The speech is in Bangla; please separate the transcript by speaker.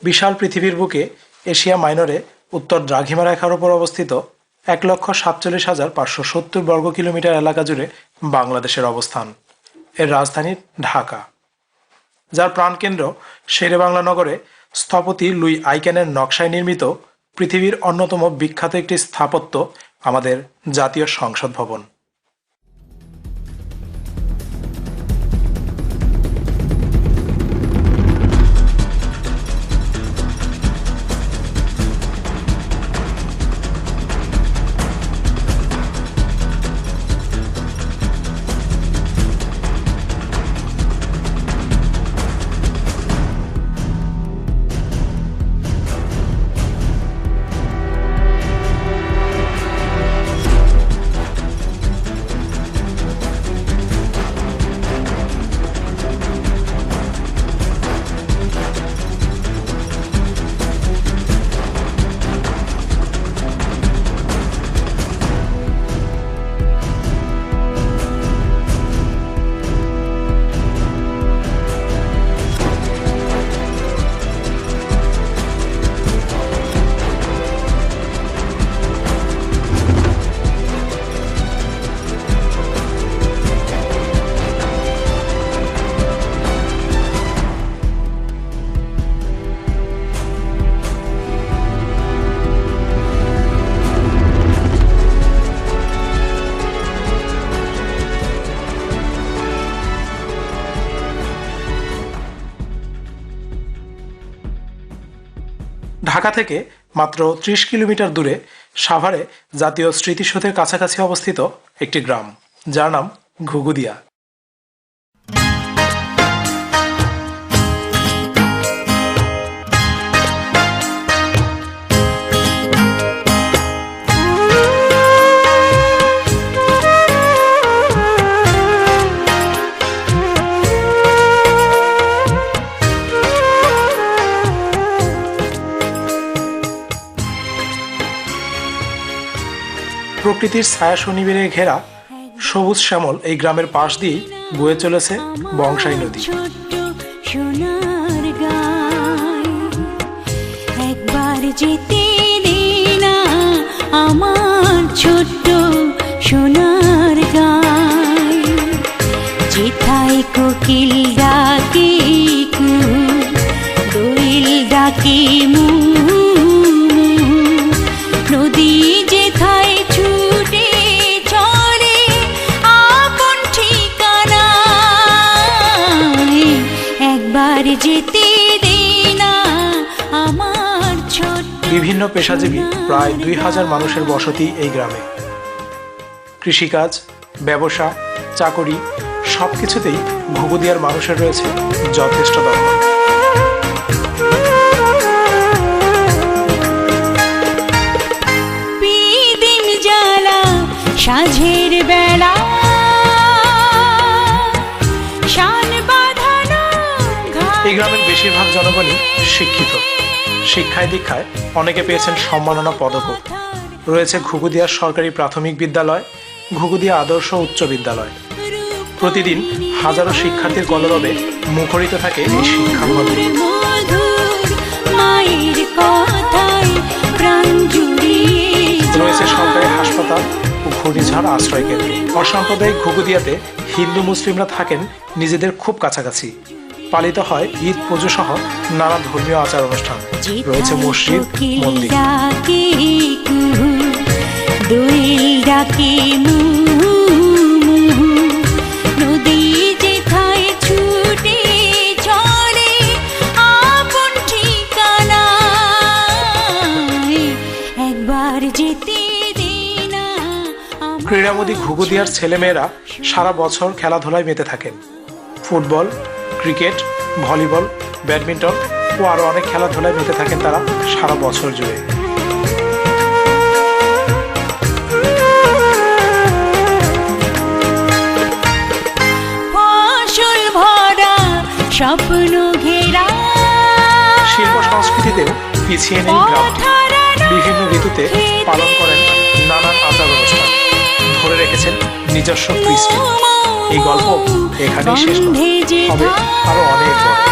Speaker 1: বিশাল পৃথিবীর বুকে এশিয়া মাইনরে উত্তর দ্রাঘিমা রেখার ওপর অবস্থিত ১,৪৭,৫৭০ বর্গ কিলোমিটার এলাকা জুড়ে বাংলাদেশের অবস্থান। এর রাজধানী ঢাকা, যার প্রাণকেন্দ্র শেরেবাংলা নগরে স্থপতি লুই আইকেনের নকশায় নির্মিত পৃথিবীর অন্যতম বিখ্যাত একটি স্থাপত্য আমাদের জাতীয় সংসদ ভবন। ঢাকা থেকে মাত্র ৩০ কিলোমিটার দূরে সাভারে জাতীয় স্মৃতিসৌধের কাছাকাছি অবস্থিত একটি গ্রাম, যার নাম ঘুঘুদিয়া। প্রকৃতির ছায়া শনিবিরে ঘেরা সবুজ শ্যামল এই গ্রামের পাশ দিয়েই বয়ে চলেছে বংশাই নদী।
Speaker 2: একবার যেতে দে না আমার ছোট্ট সোনার গায়, যেথায় কোকিল ডাকে দোয়েল ডাকে নদী যেথায় ছুটে চলে আপন ঠিকানায়, একবার যেতে দে না আমার ছোট।
Speaker 1: বিভিন্ন পেশাজীবী প্রায় ২,০০০ মানুষের বসতি এই গ্রামে। কৃষিকাজ, ব্যবসা, চাকরি সবকিছুতেই ঘুঘুদিয়ার মানুষের রয়েছে যথেষ্ট দরকার।
Speaker 2: সাঁঝের বেলা শান বাঁধানো।
Speaker 1: এই গ্রামের বেশিরভাগ জনগণই শিক্ষিত। শিক্ষায় দীক্ষায় অনেকে পেয়েছেন সম্মাননা পদকও। রয়েছে ঘুঘুদিয়া সরকারি প্রাথমিক বিদ্যালয়, ঘুঘুদিয়া আদর্শ উচ্চ বিদ্যালয়। প্রতিদিন হাজারো শিক্ষার্থীর কলরবে মুখরিত থাকে এই শিক্ষাঙ্গন। রয়েছে সরকারি হাসপাতাল ও ঘূর্ণিঝড় আশ্রয় কেন্দ্র। অসাম্প্রদায়িক ঘুঘুদিয়াতে হিন্দু মুসলিমরা থাকেন নিজেদের খুব কাছাকাছি। পালিত হয় ঈদ, পুজো সহ নানা ধর্মীয় আচার অনুষ্ঠান। রয়েছে মসজিদ, মন্দির। ক্রীড়ামোদী ঘুঘুদিয়ার ছেলেমেয়েরা সারা বছর খেলাধুলায় মেতে থাকেন। ফুটবল, ক্রিকেট, ভলিবল, ব্যাডমিন্টন ও আরও অনেক খেলাধুলায় মেতে থাকেন তারা সারা বছর জুড়ে। শিল্প সংস্কৃতিতেও পিছিয়ে নেই গ্রাম। বিভিন্ন ঋতুতে পালন করেন নানান আচার অনুষ্ঠান, ধরে রেখেছেন নিজস্ব কৃষ্টি। এই গল্প এখানেই শেষ নয়, হবে আরো অনেক বড়।